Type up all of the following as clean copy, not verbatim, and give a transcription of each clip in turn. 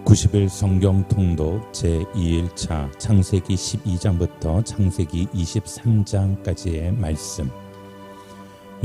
90일 성경 통독 제2일차 창세기 12장부터 창세기 23장까지의 말씀.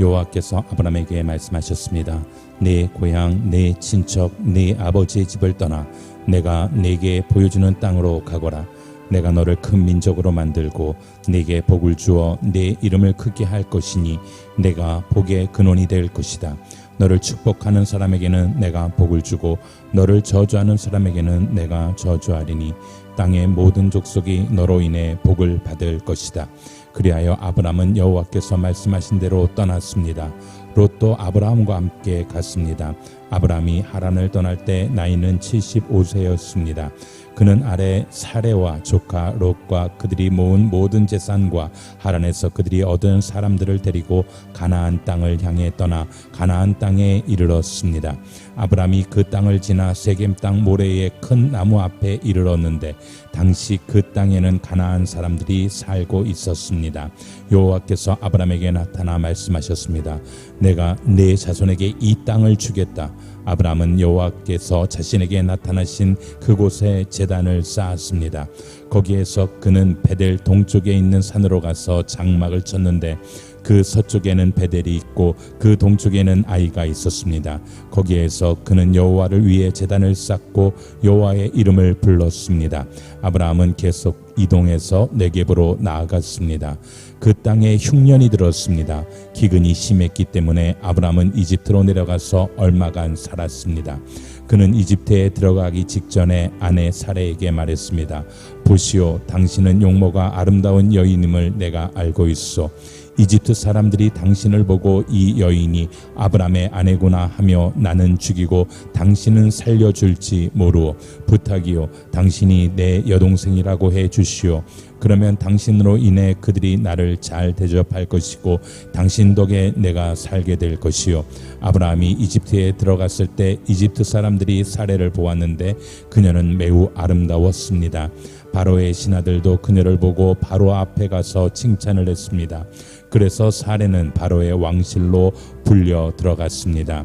여호와께서 아브라함에게 말씀하셨습니다. 내 고향, 내 친척, 내 아버지의 집을 떠나 내가 네게 보여주는 땅으로 가거라. 내가 너를 큰 민족으로 만들고 네게 복을 주어 네 이름을 크게 할 것이니 내가 복의 근원이 될 것이다. 너를 축복하는 사람에게는 내가 복을 주고 너를 저주하는 사람에게는 내가 저주하리니 땅의 모든 족속이 너로 인해 복을 받을 것이다. 그리하여 아브람은 여호와께서 말씀하신 대로 떠났습니다. 롯도 아브라함과 함께 갔습니다. 아브람이 하란을 떠날 때 나이는 75세였습니다. 그는 아래 사레와 조카 롯과 그들이 모은 모든 재산과 하란에서 그들이 얻은 사람들을 데리고 가나안 땅을 향해 떠나 가나안 땅에 이르렀습니다. 아브람이 그 땅을 지나 세겜 땅 모래의 큰 나무 앞에 이르렀는데 당시 그 땅에는 가나안 사람들이 살고 있었습니다. 여호와께서 아브람에게 나타나 말씀하셨습니다. 내가 네 자손에게 이 땅을 주겠다. 아브람은 여호와께서 자신에게 나타나신 그곳에 제단을 쌓았습니다. 거기에서 그는 베델 동쪽에 있는 산으로 가서 장막을 쳤는데 그 서쪽에는 베델이 있고 그 동쪽에는 아이가 있었습니다. 거기에서 그는 여호와를 위해 제단을 쌓고 여호와의 이름을 불렀습니다. 아브라함은 계속 이동해서 네겝으로 나아갔습니다. 그 땅에 흉년이 들었습니다. 기근이 심했기 때문에 아브라함은 이집트로 내려가서 얼마간 살았습니다. 그는 이집트에 들어가기 직전에 아내 사레에게 말했습니다. 보시오, 당신은 용모가 아름다운 여인임을 내가 알고 있소. 이집트 사람들이 당신을 보고 이 여인이 아브람의 아내구나 하며 나는 죽이고 당신은 살려줄지 모르오. 부탁이요, 당신이 내 여동생이라고 해 주시오. 그러면 당신으로 인해 그들이 나를 잘 대접할 것이고 당신 덕에 내가 살게 될 것이요. 아브라함이 이집트에 들어갔을 때 이집트 사람들이 사레를 보았는데 그녀는 매우 아름다웠습니다. 바로의 신하들도 그녀를 보고 바로 앞에 가서 칭찬을 했습니다. 그래서 사레는 바로의 왕실로 불려 들어갔습니다.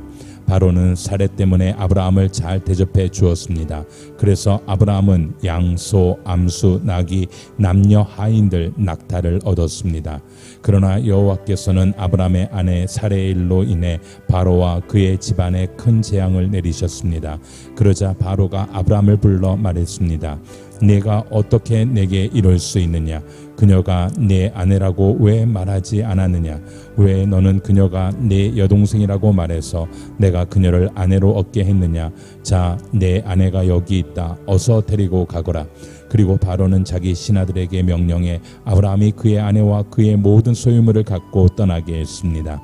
바로는 사레 때문에 아브라함을 잘 대접해 주었습니다. 그래서 아브라함은 양, 소, 암수, 나귀, 남녀 하인들, 낙타를 얻었습니다. 그러나 여호와께서는 아브라함의 아내 사레의 일로 인해 바로와 그의 집안에 큰 재앙을 내리셨습니다. 그러자 바로가 아브라함을 불러 말했습니다. 내가 어떻게 내게 이럴 수 있느냐? 그녀가 내 아내라고 왜 말하지 않았느냐? 왜 너는 그녀가 내 여동생이라고 말해서 내가 그녀를 아내로 얻게 했느냐? 자, 내 아내가 여기 있다. 어서 데리고 가거라. 그리고 바로는 자기 신하들에게 명령해 아브라함이 그의 아내와 그의 모든 소유물을 갖고 떠나게 했습니다.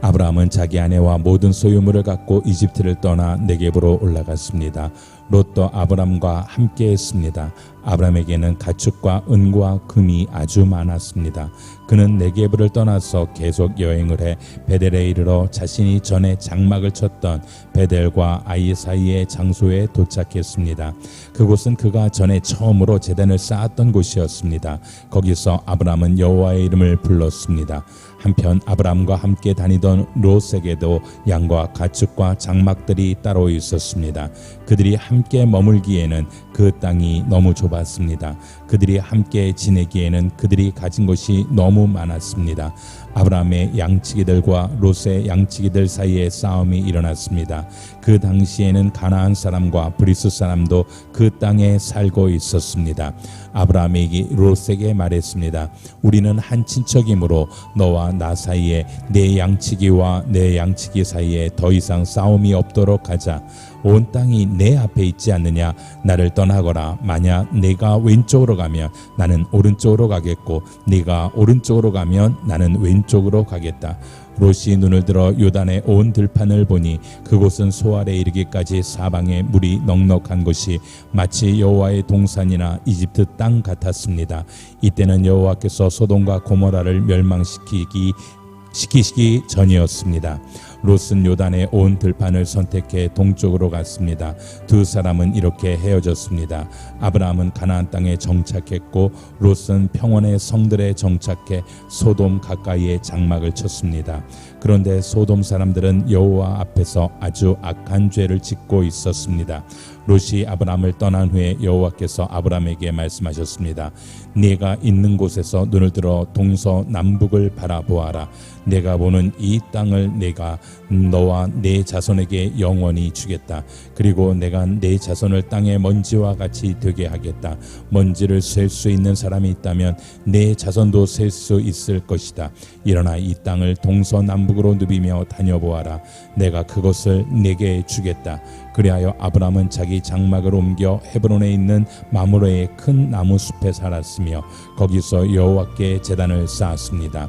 아브라함은 자기 아내와 모든 소유물을 갖고 이집트를 떠나 네겝으로 올라갔습니다. 롯도 아브람과 함께 했습니다. 아브람에게는 가축과 은과 금이 아주 많았습니다. 그는 네겝을 떠나서 계속 여행을 해 베델에 이르러 자신이 전에 장막을 쳤던 베델과 아이 사이의 장소에 도착했습니다. 그곳은 그가 전에 처음으로 제단을 쌓았던 곳이었습니다. 거기서 아브람은 여호와의 이름을 불렀습니다. 한편 아브람과 함께 다니던 롯에게도 양과 가축과 장막들이 따로 있었습니다. 그들이 함께 머물기에는 그 땅이 너무 좁았습니다. 그들이 함께 지내기에는 그들이 가진 것이 너무 많았습니다. 아브라함의 양치기들과 롯의 양치기들 사이에 싸움이 일어났습니다. 그 당시에는 가나안 사람과 브리스 사람도 그 땅에 살고 있었습니다. 아브라함이 롯에게 말했습니다. 우리는 한 친척이므로 너와 나 사이에 내 양치기와 내 양치기 사이에 더 이상 싸움이 없도록 하자. 온 땅이 내 앞에 있지 않느냐? 나를 떠나거라. 만약 내가 왼쪽으로 가면 나는 오른쪽으로 가겠고 네가 오른쪽으로 가면 나는 왼쪽으로 가겠다. 롯이 눈을 들어 요단의 온 들판을 보니 그곳은 소알에 이르기까지 사방에 물이 넉넉한 곳이 마치 여호와의 동산이나 이집트 땅 같았습니다. 이때는 여호와께서 소돔과 고모라를 멸망시키기 전이었습니다. 롯은 요단의 온 들판을 선택해 동쪽으로 갔습니다. 두 사람은 이렇게 헤어졌습니다. 아브라함은 가나안 땅에 정착했고 롯은 평원의 성들에 정착해 소돔 가까이에 장막을 쳤습니다. 그런데 소돔 사람들은 여호와 앞에서 아주 악한 죄를 짓고 있었습니다. 롯이 아브라함을 떠난 후에 여호와께서 아브라함에게 말씀하셨습니다. 네가 있는 곳에서 눈을 들어 동서남북을 바라보아라. 내가 보는 이 땅을 내가 너와 네 자손에게 영원히 주겠다. 그리고 내가 네 자손을 땅의 먼지와 같이 되게 하겠다. 먼지를 셀 수 있는 사람이 있다면 네 자손도 셀 수 있을 것이다. 일어나 이 땅을 동서남북으로 누비며 다녀보아라. 내가 그것을 내게 주겠다. 그리하여 아브라함은 자기 장막을 옮겨 헤브론에 있는 마므레의 큰 나무 숲에 살았으며 거기서 여호와께 제단을 쌓았습니다.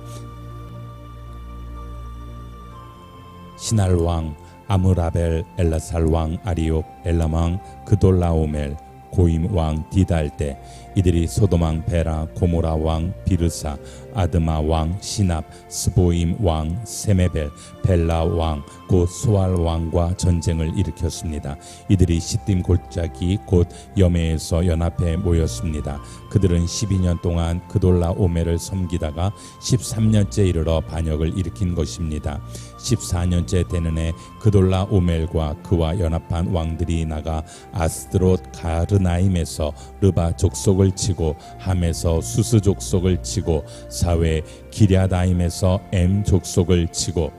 시날 왕 아므라벨, 엘라살 왕 아리옥, 엘람 왕 그돌라오멜, 고임 왕 디달 때 이들이 소돔 왕 베라, 고모라 왕 비르사, 아드마 왕 시납, 스보임 왕 세메벨, 벨라 왕 곧 소알 왕과 전쟁을 일으켰습니다. 이들이 시딤 골짜기 곧 여메에서 연합해 모였습니다. 그들은 12년 동안 그돌라오멜을 섬기다가 13년째 이르러 반역을 일으킨 것입니다. 14년째 되는 해 그돌라오멜과 그와 연합한 왕들이 나가 아스드롯 가르나임에서 르바 족속을 치고 함에서 수스 족속을 치고 사회 기랴다임에서 엠 족속을 치고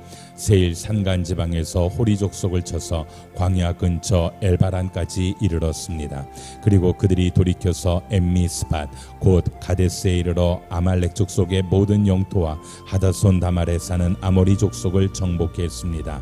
세일 산간 지방에서 호리 족속을 쳐서 광야 근처 엘바란까지 이르렀습니다. 그리고 그들이 돌이켜서 엠미스밭 곧 가데스에 이르러 아말렉 족속의 모든 영토와 하다손 다말에 사는 아모리 족속을 정복했습니다.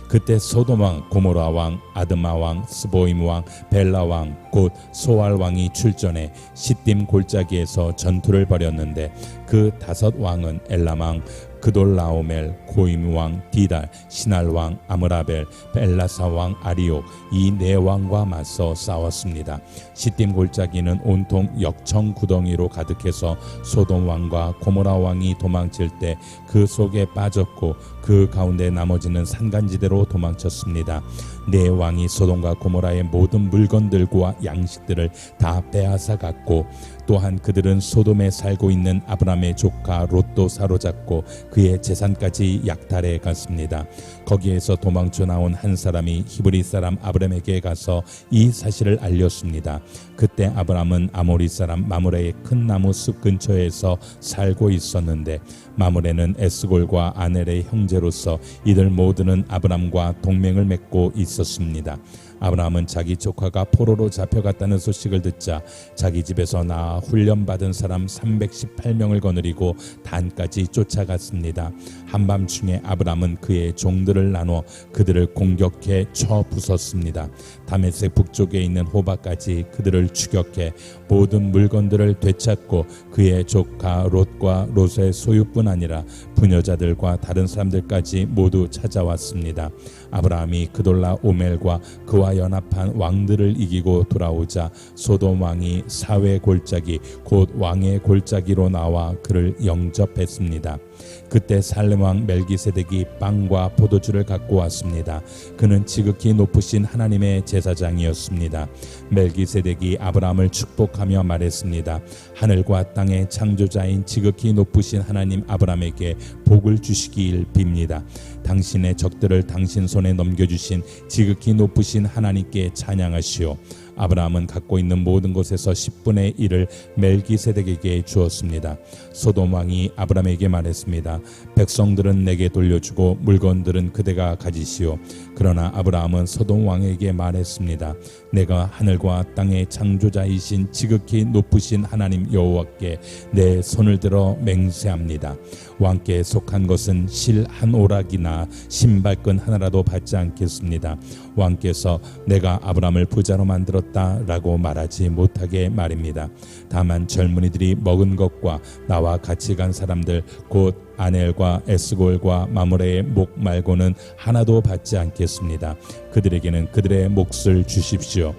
그때 소돔 왕, 고모라 왕, 아드마 왕, 스보임 왕, 벨라 왕, 곧 소알 왕이 출전해 시딤 골짜기에서 전투를 벌였는데 그 다섯 왕은 엘람 왕, 그돌라오멜, 고임 왕 디달, 시날 왕 아므라벨, 엘라사 왕 아리옥 이 네 왕과 맞서 싸웠습니다. 시딤 골짜기는 온통 역청 구덩이로 가득해서 소돔 왕과 고모라 왕이 도망칠 때 그 속에 빠졌고 그 가운데 나머지는 산간지대로 도망쳤습니다. 네 왕이 소돔과 고모라의 모든 물건들과 양식들을 다 빼앗아 갔고 또한 그들은 소돔에 살고 있는 아브라함의 조카 롯도 사로잡고 그의 재산까지 약탈해 갔습니다. 거기에서 도망쳐 나온 한 사람이 히브리 사람 아브라함에게 가서 이 사실을 알렸습니다. 그때 아브라함은 아모리 사람 마므레의 큰 나무 숲 근처에서 살고 있었는데 마므레는 에스골과 아넬의 형제로서 이들 모두는 아브라함과 동맹을 맺고 있었습니다. 아브라함은 자기 조카가 포로로 잡혀갔다는 소식을 듣자 자기 집에서 나아 훈련받은 사람 318명을 거느리고 단까지 쫓아갔습니다. 한밤중에 아브라함은 그의 종들을 나눠 그들을 공격해 쳐 부쉈습니다. 다메섹 북쪽에 있는 호바까지 그들을 추격해 모든 물건들을 되찾고 그의 조카 롯과 롯의 소유뿐 아니라 부녀자들과 다른 사람들까지 모두 찾아왔습니다. 아브라함이 그돌라오멜과 그와 연합한 왕들을 이기고 돌아오자 소돔 왕이 사회 골짜기 곧 왕의 골짜기로 나와 그를 영접했습니다. 그때 살렘 왕 멜기세덱이 빵과 포도주를 갖고 왔습니다. 그는 지극히 높으신 하나님의 제사장이었습니다. 멜기세덱이 아브라함을 축복하며 말했습니다. 하늘과 땅의 창조자인 지극히 높으신 하나님 아브라함에게 복을 주시길 빕니다. 당신의 적들을 당신 손에 넘겨주신 지극히 높으신 하나님께 찬양하시오. 아브라함은 갖고 있는 모든 것에서 10분의 1을 멜기세덱에게 주었습니다. 소돔 왕이 아브라함에게 말했습니다. 백성들은 내게 돌려주고 물건들은 그대가 가지시오. 그러나 아브라함은 소돔 왕에게 말했습니다. 내가 하늘과 땅의 창조자이신 지극히 높으신 하나님 여호와께 내 손을 들어 맹세합니다. 왕께 속한 것은 실 한 오락이나 신발끈 하나라도 받지 않겠습니다. 왕께서 내가 아브라함을 부자로 만들었다라고 말하지 못하게 말입니다. 다만 젊은이들이 먹은 것과 나와 같이 간 사람들 곧 아넬과 에스골과 마므레의 목 말고는 하나도 받지 않겠습니다. 그들에게는 그들의 몫을 주십시오.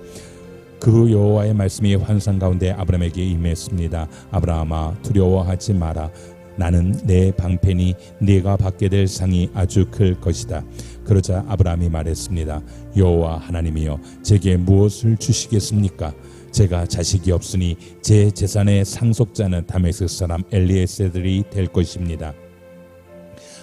그 여호와의 말씀이 환상 가운데 아브라함에게 임했습니다. 아브라함아 두려워하지 마라. 나는 내 방편이 네가 받게 될 상이 아주 클 것이다. 그러자 아브라함이 말했습니다. 여호와 하나님이여, 제게 무엇을 주시겠습니까? 제가 자식이 없으니 제 재산의 상속자는 다메섹 사람 엘리에셀이 될 것입니다.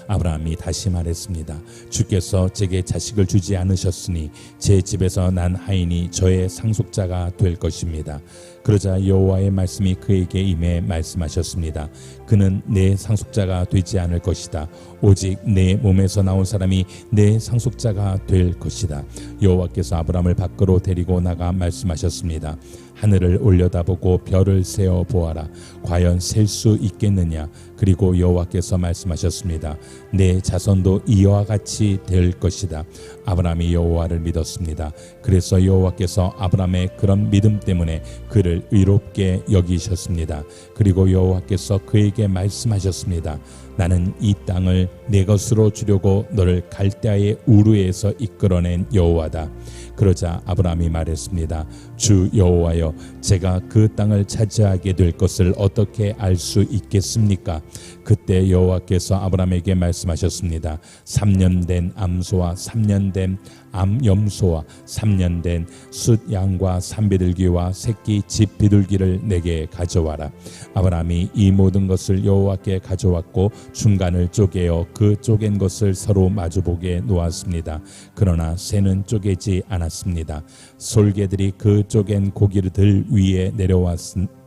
아브라함이 다시 말했습니다. 주께서 제게 자식을 주지 않으셨으니 제 집에서 난 하인이 저의 상속자가 될 것입니다. 그러자 여호와의 말씀이 그에게 임해 말씀하셨습니다. 그는 내 상속자가 되지 않을 것이다. 오직 내 몸에서 나온 사람이 내 상속자가 될 것이다. 여호와께서 아브라함을 밖으로 데리고 나가 말씀하셨습니다. 하늘을 올려다보고 별을 세어 보아라. 과연 셀 수 있겠느냐? 그리고 여호와께서 말씀하셨습니다. 내 자손도 이와 같이 될 것이다. 아브라함이 여호와를 믿었습니다. 그래서 여호와께서 아브라함의 그런 믿음 때문에 그를 의롭게 여기셨습니다. 그리고 여호와께서 그에게 말씀하셨습니다. 나는 이 땅을 내 것으로 주려고 너를 갈대아의 우르에서 이끌어낸 여호와다. 그러자 아브라함이 말했습니다. 주 여호와여, 제가 그 땅을 차지하게 될 것을 어떻게 알 수 있겠습니까? 그때 여호와께서 아브라함에게 말씀하셨습니다. 3년 된 암소와 3년 된 암염소와 3년 된 숫양과 산비둘기와 새끼 집 비둘기를 내게 가져와라. 아브라함이 이 모든 것을 여호와께 가져왔고 중간을 쪼개어 그 쪼갠 것을 서로 마주보게 놓았습니다. 그러나 새는 쪼개지 않았습니다. 솔개들이 그 쪼갠 고기들 위에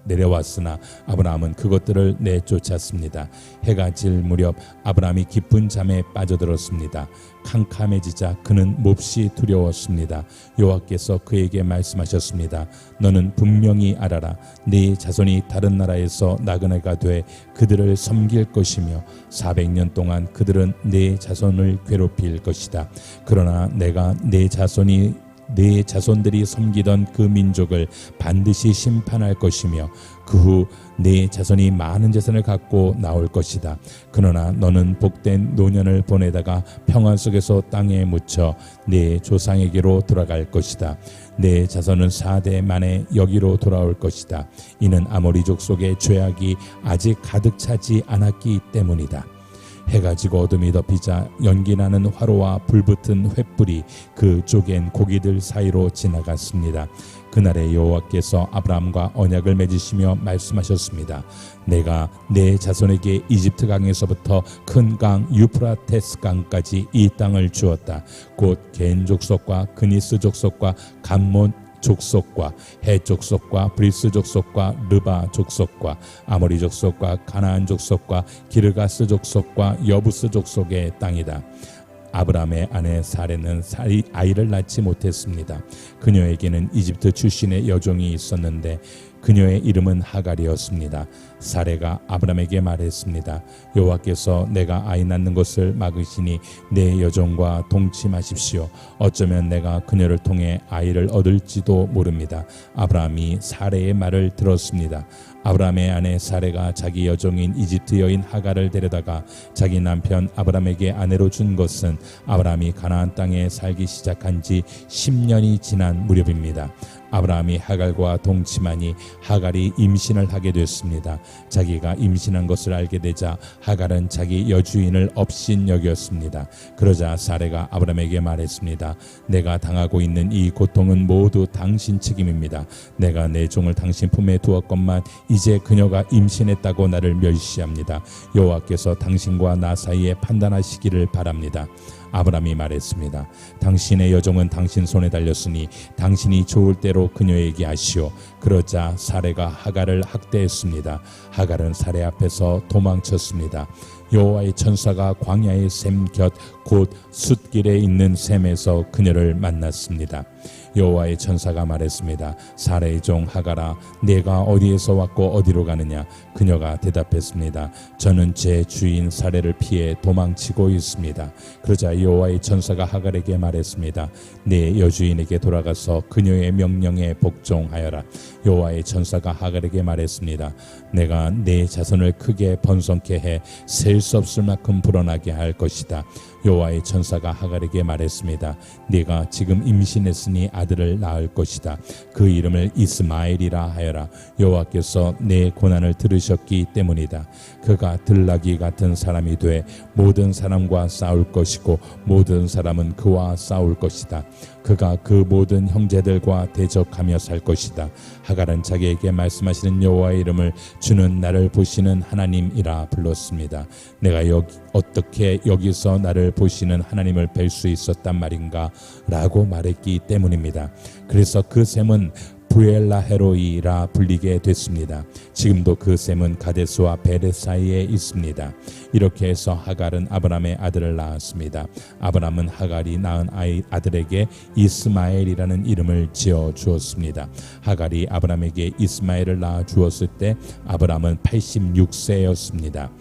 내려왔으나 아브라함은 그것들을 내쫓았습니다. 해가 질 무렵 아브라함이 깊은 잠에 빠져들었습니다. 캄캄해지자 그는 몹시 두려웠습니다. 여호와께서 그에게 말씀하셨습니다. 너는 분명히 알아라. 네 자손이 다른 나라에서 나그네가 돼 그들을 섬길 것이며 400년 동안 그들은 네 자손을 괴롭힐 것이다. 그러나 내가 네 자손들이 섬기던 그 민족을 반드시 심판할 것이며 그 후 네 자손이 많은 재산을 갖고 나올 것이다. 그러나 너는 복된 노년을 보내다가 평안 속에서 땅에 묻혀 네 조상에게로 돌아갈 것이다. 네 자손은 4대 만에 여기로 돌아올 것이다. 이는 아모리족 속의 죄악이 아직 가득 차지 않았기 때문이다. 해가 지고 어둠이 덮이자 연기나는 화로와 불붙은 횃불이 그 쪼갠 고기들 사이로 지나갔습니다. 그날에 여호와께서 아브라함과 언약을 맺으시며 말씀하셨습니다. 내가 내 자손에게 이집트 강에서부터 큰 강 유프라테스 강까지 이 땅을 주었다. 곧 겐 족속과 그니스 족속과 감몬 족속과 해 족속과 브리스 족속과 르바 족속과 아모리 족속과 가나안 족속과 기르가스 족속과 여부스 족속의 땅이다. 아브라함의 아내 사레는 아이를 낳지 못했습니다. 그녀에게는 이집트 출신의 여종이 있었는데 그녀의 이름은 하갈이었습니다. 사레가 아브라함에게 말했습니다. 여호와께서 내가 아이 낳는 것을 막으시니 내 여종과 동침하십시오. 어쩌면 내가 그녀를 통해 아이를 얻을지도 모릅니다. 아브라함이 사레의 말을 들었습니다. 아브라함의 아내 사레가 자기 여종인 이집트 여인 하갈을 데려다가 자기 남편 아브라함에게 아내로 준 것은 아브라함이 가나안 땅에 살기 시작한 지 10년이 지난 무렵입니다. 아브라함이 하갈과 동침하니 하갈이 임신을 하게 됐습니다. 자기가 임신한 것을 알게 되자 하갈은 자기 여주인을 업신여겼습니다. 그러자 사레가 아브라함에게 말했습니다. 내가 당하고 있는 이 고통은 모두 당신 책임입니다. 내가 내 종을 당신 품에 두었건만 이제 그녀가 임신했다고 나를 멸시합니다. 여호와께서 당신과 나 사이에 판단하시기를 바랍니다. 아브라함이 말했습니다. 당신의 여종은 당신 손에 달렸으니 당신이 좋을 대로 그녀에게 하시오. 그러자 사레가 하갈을 학대했습니다. 하갈은 사레 앞에서 도망쳤습니다. 여호와의 천사가 광야의 샘 곁 곧 숫길에 있는 샘에서 그녀를 만났습니다. 여호와의 천사가 말했습니다. 사레의 종 하갈아, 내가 어디에서 왔고 어디로 가느냐? 그녀가 대답했습니다. 저는 제 주인 사레를 피해 도망치고 있습니다. 그러자 여호와의 천사가 하갈에게 말했습니다. 내 여주인에게 돌아가서 그녀의 명령에 복종하여라. 여호와의 천사가 하갈에게 말했습니다. 내가 내 자손을 크게 번성케 해 셀 수 없을 만큼 불어나게 할 것이다. 여호와의 천사가 하갈에게 말했습니다. 네가 지금 임신했으니 친히 아들을 낳을 것이다. 그 이름을 이스마엘이라 하여라. 여호와께서 내 고난을 들으셨기 때문이다. 그가 들나귀 같은 사람이 돼 모든 사람과 싸울 것이고 모든 사람은 그와 싸울 것이다. 그가 그 모든 형제들과 대적하며 살 것이다. 하갈은 자기에게 말씀하시는 여호와의 이름을 주는 나를 보시는 하나님이라 불렀습니다. 내가 어떻게 여기서 나를 보시는 하나님을 뵐 수 있었단 말인가 라고 말했기 때문입니다. 그래서 그 셈은 부엘라헤로이라 불리게 됐습니다. 지금도 그 셈은 가데스와 베레 사이에 있습니다. 이렇게 해서 하갈은 아브람의 아들을 낳았습니다. 아브람은 하갈이 낳은 아들에게 이스마엘이라는 이름을 지어 주었습니다. 하갈이 아브람에게 이스마엘을 낳아 주었을 때 아브람은 86세였습니다.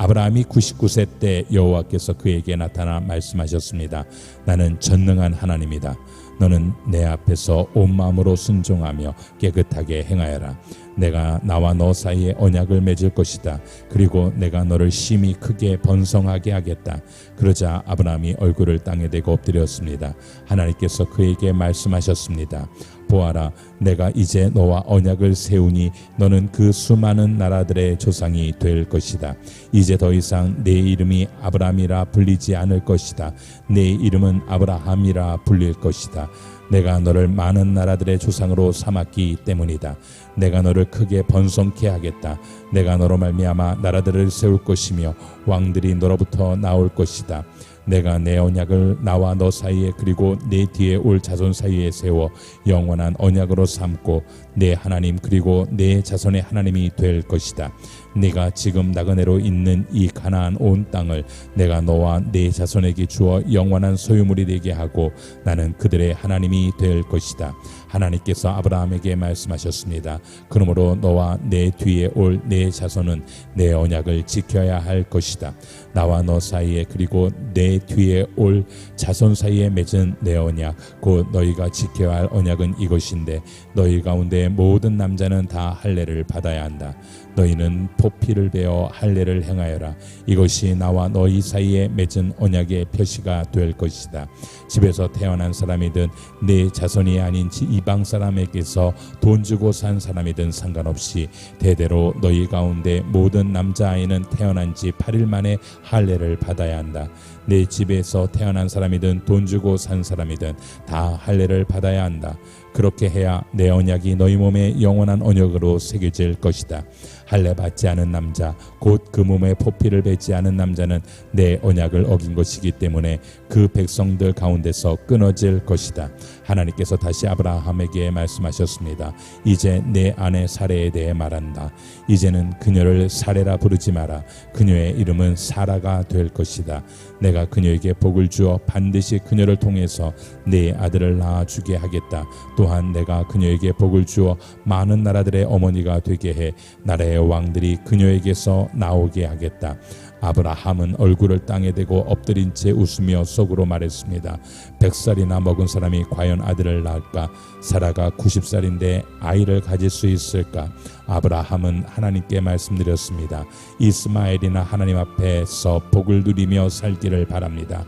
아브라함이 99세 때 여호와께서 그에게 나타나 말씀하셨습니다. 나는 전능한 하나님이다. 너는 내 앞에서 온 마음으로 순종하며 깨끗하게 행하여라. 내가 나와 너 사이에 언약을 맺을 것이다. 그리고 내가 너를 심히 크게 번성하게 하겠다. 그러자 아브라함이 얼굴을 땅에 대고 엎드렸습니다. 하나님께서 그에게 말씀하셨습니다. 보아라, 내가 이제 너와 언약을 세우니 너는 그 수많은 나라들의 조상이 될 것이다. 이제 더 이상 내 이름이 아브라함이라 불리지 않을 것이다. 내 이름은 아브라함이라 불릴 것이다. 내가 너를 많은 나라들의 조상으로 삼았기 때문이다. 내가 너를 크게 번성케 하겠다. 내가 너로 말미암아 나라들을 세울 것이며 왕들이 너로부터 나올 것이다. 내가 내 언약을 나와 너 사이에 그리고 내 뒤에 올 자손 사이에 세워 영원한 언약으로 삼고 내 하나님 그리고 내 자손의 하나님이 될 것이다. 네가 지금 나그네로 있는 이 가나안 온 땅을 내가 너와 내 자손에게 주어 영원한 소유물이 되게 하고 나는 그들의 하나님이 될 것이다. 하나님께서 아브라함에게 말씀하셨습니다. 그러므로 너와 내 뒤에 올 내 자손은 내 언약을 지켜야 할 것이다. 나와 너 사이에 그리고 내 뒤에 올 자손 사이에 맺은 내 언약 곧 너희가 지켜야 할 언약은 이것인데 너희 가운데 모든 남자는 다 할례를 받아야 한다. 너희는 포피를 베어 할례를 행하여라. 이것이 나와 너희 사이에 맺은 언약의 표시가 될 것이다. 집에서 태어난 사람이든 내 자손이 아닌 이방 사람에게서 돈 주고 산 사람이든 상관없이 대대로 너희 가운데 모든 남자아이는 태어난 지 8일 만에 할례를 받아야 한다. 내 집에서 태어난 사람이든 돈 주고 산 사람이든 다 할례를 받아야 한다. 그렇게 해야 내 언약이 너희 몸에 영원한 언약으로 새겨질 것이다. 할례 받지 않은 남자 곧 그 몸에 포피를 뱉지 않은 남자는 내 언약을 어긴 것이기 때문에 그 백성들 가운데서 끊어질 것이다. 하나님께서 다시 아브라함에게 말씀하셨습니다. 이제 내 아내 사레에 대해 말한다. 이제는 그녀를 사레라 부르지 마라. 그녀의 이름은 사라가 될 것이다. 내가 그녀에게 복을 주어 반드시 그녀를 통해서 내 아들을 낳아주게 하겠다. 또한 내가 그녀에게 복을 주어 많은 나라들의 어머니가 되게 해 나라의 왕들이 그녀에게서 나오게 하겠다. 아브라함은 얼굴을 땅에 대고 엎드린 채 웃으며 속으로 말했습니다. 100살이나 먹은 사람이 과연 아들을 낳을까? 사라가 90살인데 아이를 가질 수 있을까? 아브라함은 하나님께 말씀드렸습니다. 이스마엘이나 하나님 앞에서 복을 누리며 살기를 바랍니다.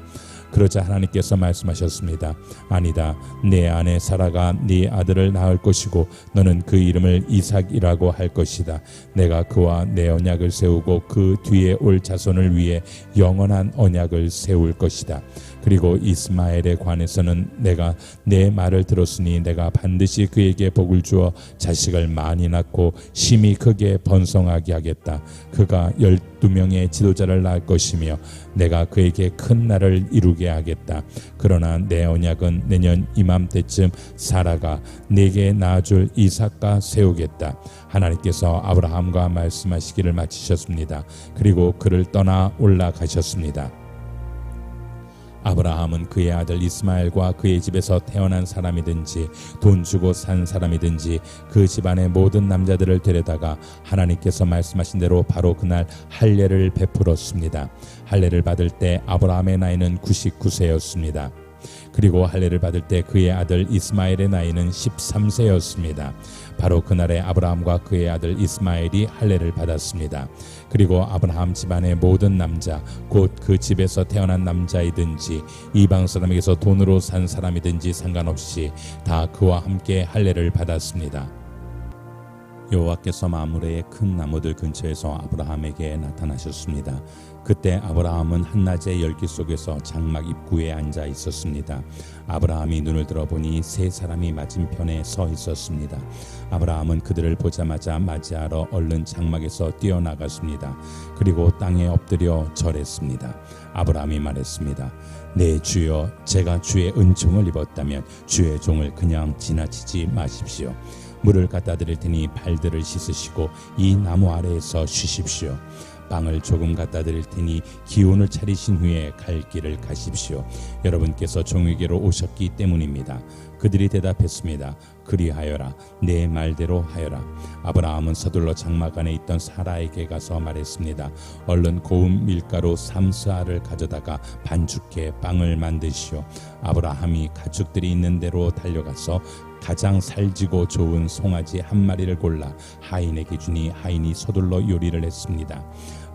그러자 하나님께서 말씀하셨습니다. 아니다. 내 아내 사라가 네 아들을 낳을 것이고 너는 그 이름을 이삭이라고 할 것이다. 내가 그와 내 언약을 세우고 그 뒤에 올 자손을 위해 영원한 언약을 세울 것이다. 그리고 이스마엘에 관해서는 내가 내 말을 들었으니 내가 반드시 그에게 복을 주어 자식을 많이 낳고 심히 크게 번성하게 하겠다. 그가 12명의 지도자를 낳을 것이며 내가 그에게 큰 나라를 이루게 하겠다. 그러나 내 언약은 내년 이맘때쯤 사라가 내게 낳아줄 이삭과 세우겠다. 하나님께서 아브라함과 말씀하시기를 마치셨습니다. 그리고 그를 떠나 올라가셨습니다. 아브라함은 그의 아들 이스마엘과 그의 집에서 태어난 사람이든지 돈 주고 산 사람이든지 그 집안의 모든 남자들을 데려다가 하나님께서 말씀하신 대로 바로 그날 할례를 베풀었습니다. 할례를 받을 때 아브라함의 나이는 99세였습니다. 그리고 할례를 받을 때 그의 아들 이스마엘의 나이는 13세였습니다. 바로 그날에 아브라함과 그의 아들 이스마엘이 할례를 받았습니다. 그리고 아브라함 집안의 모든 남자, 곧 그 집에서 태어난 남자이든지 이방 사람에게서 돈으로 산 사람이든지 상관없이 다 그와 함께 할례를 받았습니다. 여호와께서 마므레의 큰 나무들 근처에서 아브라함에게 나타나셨습니다. 그때 아브라함은 한낮의 열기 속에서 장막 입구에 앉아 있었습니다. 아브라함이 눈을 들어보니 세 사람이 맞은편에 서 있었습니다. 아브라함은 그들을 보자마자 맞이하러 얼른 장막에서 뛰어나갔습니다. 그리고 땅에 엎드려 절했습니다. 아브라함이 말했습니다. 네 주여, 제가 주의 은총을 입었다면 주의 종을 그냥 지나치지 마십시오. 물을 갖다 드릴 테니 발들을 씻으시고 이 나무 아래에서 쉬십시오. 빵을 조금 갖다 드릴 테니 기운을 차리신 후에 갈 길을 가십시오. 여러분께서 종에게로 오셨기 때문입니다. 그들이 대답했습니다. 그리하여라. 내 말대로 하여라. 아브라함은 서둘러 장막 안에 있던 사라에게 가서 말했습니다. 얼른 고운 밀가루 3스아를 가져다가 반죽해 빵을 만드시오. 아브라함이 가축들이 있는 데로 달려가서 가장 살지고 좋은 송아지 한 마리를 골라 하인에게 주니 하인이 서둘러 요리를 했습니다.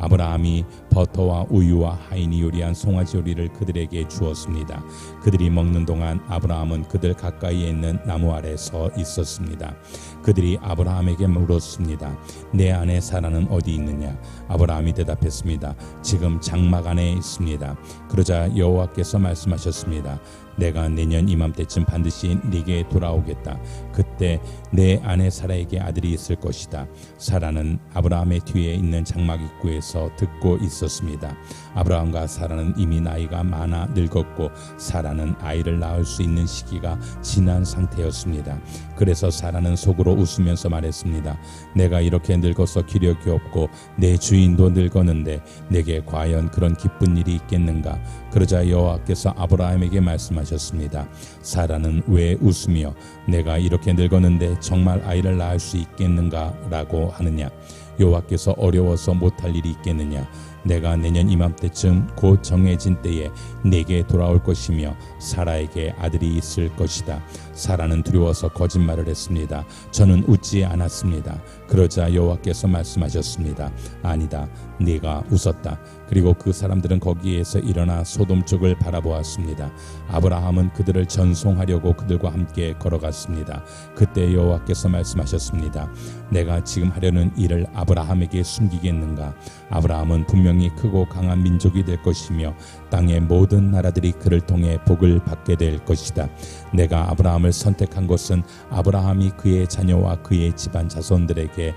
아브라함이 버터와 우유와 하인이 요리한 송아지 요리를 그들에게 주었습니다. 그들이 먹는 동안 아브라함은 그들 가까이에 있는 나무 아래 서 있었습니다. 그들이 아브라함에게 물었습니다. 내 아내 사라는 어디 있느냐? 아브라함이 대답했습니다. 지금 장막 안에 있습니다. 그러자 여호와께서 말씀하셨습니다. 내가 내년 이맘때쯤 반드시 네게 돌아오겠다. 그때 내 아내 사라에게 아들이 있을 것이다. 사라는 아브라함의 뒤에 있는 장막 입구에서 듣고 있었습니다. 아브라함과 사라는 이미 나이가 많아 늙었고 사라는 아이를 낳을 수 있는 시기가 지난 상태였습니다. 그래서 사라는 속으로 웃으면서 말했습니다. 내가 이렇게 늙어서 기력이 없고 내 주인도 늙었는데 내게 과연 그런 기쁜 일이 있겠는가? 그러자 여호와께서 아브라함에게 말씀하셨습니다. 사라는 왜 웃으며 내가 이렇게 늙었는데 정말 아이를 낳을 수 있겠는가? 라고 하느냐? 여호와께서 어려워서 못할 일이 있겠느냐? 내가 내년 이맘때쯤 곧 정해진 때에 내게 돌아올 것이며 사라에게 아들이 있을 것이다. 사라는 두려워서 거짓말을 했습니다. 저는 웃지 않았습니다. 그러자 여호와께서 말씀하셨습니다. 아니다, 네가 웃었다. 그리고 그 사람들은 거기에서 일어나 소돔 쪽을 바라보았습니다. 아브라함은 그들을 전송하려고 그들과 함께 걸어갔습니다. 그때 여호와께서 말씀하셨습니다. 내가 지금 하려는 일을 아브라함에게 숨기겠는가? 아브라함은 분명히 크고 강한 민족이 될 것이며 땅의 모든 나라들이 그를 통해 복을 받게 될 것이다. 내가 아브라함을 선택한 것은 아브라함이 그의 자녀와 그의 집안 자손들에게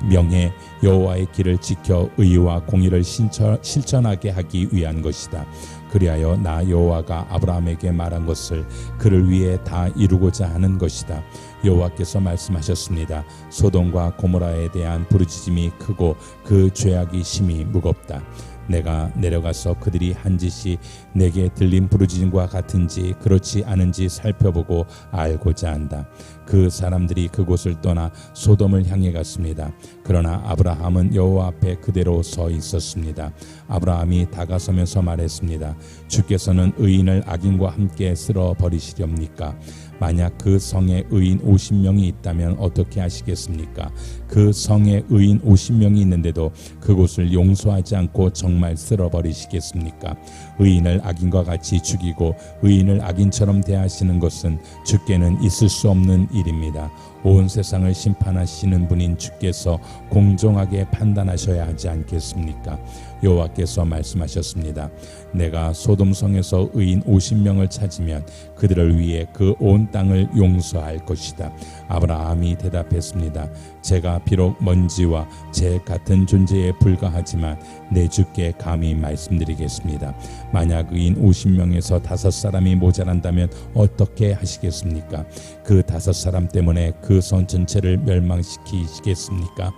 명예 여호와의 길을 지켜 의와 공의를 실천하게 하기 위한 것이다. 그리하여 나 여호와가 아브라함에게 말한 것을 그를 위해 다 이루고자 하는 것이다. 여호와께서 말씀하셨습니다. 소돔과 고모라에 대한 부르짖음이 크고 그 죄악이 심히 무겁다. 내가 내려가서 그들이 한 짓이 내게 들린 부르짖음과 같은지 그렇지 않은지 살펴보고 알고자 한다. 그 사람들이 그곳을 떠나 소돔을 향해 갔습니다. 그러나 아브라함은 여호와 앞에 그대로 서 있었습니다. 아브라함이 다가서면서 말했습니다. 주께서는 의인을 악인과 함께 쓸어 버리시렵니까? 만약 그 성에 의인 50명이 있다면 어떻게 하시겠습니까? 그 성에 의인 50명이 있는데도 그곳을 용서하지 않고 정말 쓸어버리시겠습니까? 의인을 악인과 같이 죽이고 의인을 악인처럼 대하시는 것은 주께는 있을 수 없는 일입니다. 온 세상을 심판하시는 분인 주께서 공정하게 판단하셔야 하지 않겠습니까? 여호와께서 말씀하셨습니다. 내가 소돔성에서 의인 50명을 찾으면 그들을 위해 그 온 땅을 용서할 것이다. 아브라함이 대답했습니다. 제가 비록 먼지와 재 같은 존재에 불과하지만 내 주께 감히 말씀드리겠습니다. 만약 의인 50명에서 5사람이 모자란다면 어떻게 하시겠습니까? 그 5사람 때문에 그 성 전체를 멸망시키시겠습니까?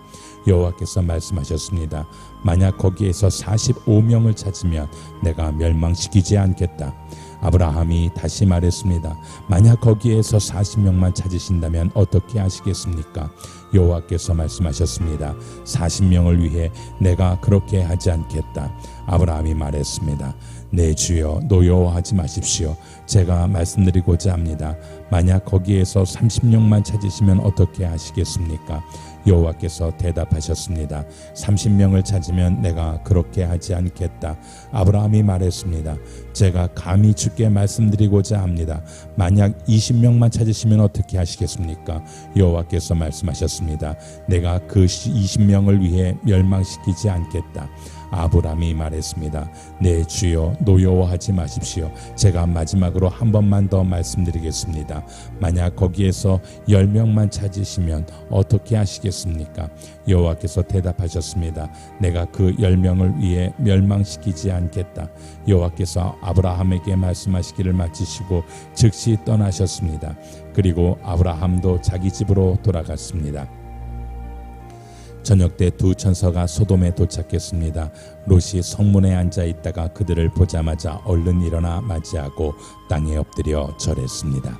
여호와께서 말씀하셨습니다. 만약 거기에서 45명을 찾으면 내가 멸망시키지 않겠다. 아브라함이 다시 말했습니다. 만약 거기에서 40명만 찾으신다면 어떻게 하시겠습니까? 여호와께서 말씀하셨습니다. 40명을 위해 내가 그렇게 하지 않겠다. 아브라함이 말했습니다. 네 주여, 노여워하지 마십시오. 제가 말씀드리고자 합니다. 만약 거기에서 30명만 찾으시면 어떻게 하시겠습니까? 여호와께서 대답하셨습니다. 30명을 찾으면 내가 그렇게 하지 않겠다. 아브라함이 말했습니다. 제가 감히 주께 말씀드리고자 합니다. 만약 20명만 찾으시면 어떻게 하시겠습니까? 여호와께서 말씀하셨습니다. 내가 그 20명을 위해 멸망시키지 않겠다. 아브라함이 말했습니다. 네 주여, 노여워하지 마십시오. 제가 마지막으로 한 번만 더 말씀드리겠습니다. 만약 거기에서 10명만 찾으시면 어떻게 하시겠습니까? 여호와께서 대답하셨습니다. 내가 그 10명을 위해 멸망시키지 않겠다. 여호와께서 아브라함에게 말씀하시기를 마치시고 즉시 떠나셨습니다. 그리고 아브라함도 자기 집으로 돌아갔습니다. 저녁 때 두 천사가 소돔에 도착했습니다. 롯이 성문에 앉아 있다가 그들을 보자마자 얼른 일어나 맞이하고 땅에 엎드려 절했습니다.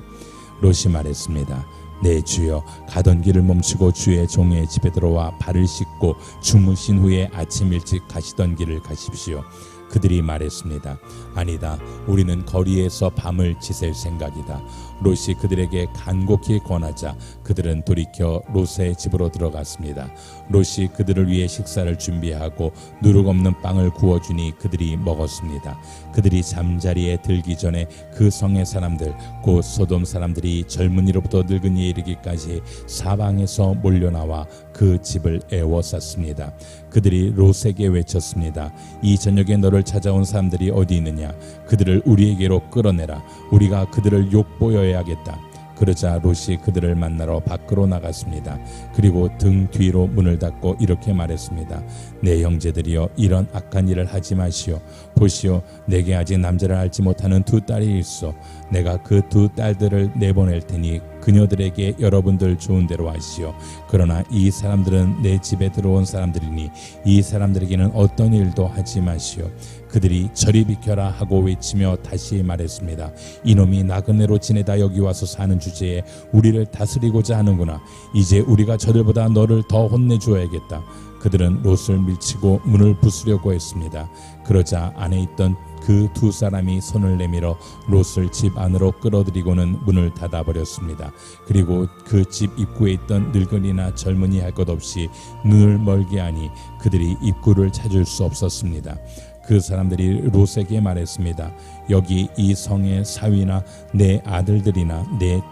롯이 말했습니다. 네 주여, 가던 길을 멈추고 주의 종의 집에 들어와 발을 씻고 주무신 후에 아침 일찍 가시던 길을 가십시오. 그들이 말했습니다. 아니다, 우리는 거리에서 밤을 지샐 생각이다. 롯이 그들에게 간곡히 권하자 그들은 돌이켜 롯의 집으로 들어갔습니다. 롯이 그들을 위해 식사를 준비하고 누룩 없는 빵을 구워주니 그들이 먹었습니다. 그들이 잠자리에 들기 전에 그 성의 사람들, 곧 소돔 사람들이 젊은이로부터 늙은이에 이르기까지 사방에서 몰려나와 그 집을 애워쌌습니다. 그들이 롯에게 외쳤습니다. 이 저녁에 너를 찾아온 사람들이 어디 있느냐? 그들을 우리에게로 끌어내라. 우리가 그들을 욕보여야겠다. 그러자 롯이 그들을 만나러 밖으로 나갔습니다. 그리고 등 뒤로 문을 닫고 이렇게 말했습니다. 내 형제들이여, 이런 악한 일을 하지 마시오. 보시오, 내게 아직 남자를 알지 못하는 두 딸이 있어. 내가 그 두 딸들을 내보낼 테니 그녀들에게 여러분들 좋은 대로 하시오. 그러나 이 사람들은 내 집에 들어온 사람들이니 이 사람들에게는 어떤 일도 하지 마시오. 그들이 저리 비켜라 하고 외치며 다시 말했습니다. 이놈이 나그네로 지내다 여기 와서 사는 주제에 우리를 다스리고자 하는구나. 이제 우리가 저들보다 너를 더 혼내주어야겠다. 그들은 롯을 밀치고 문을 부수려고 했습니다. 그러자 안에 있던 그 두 사람이 손을 내밀어 롯을 집 안으로 끌어들이고는 문을 닫아버렸습니다. 그리고 그 집 입구에 있던 늙은이나 젊은이 할 것 없이 눈을 멀게 하니 그들이 입구를 찾을 수 없었습니다. 그 사람들이 롯에게 말했습니다. 여기 이 성의 사위나 내 아들들이나 내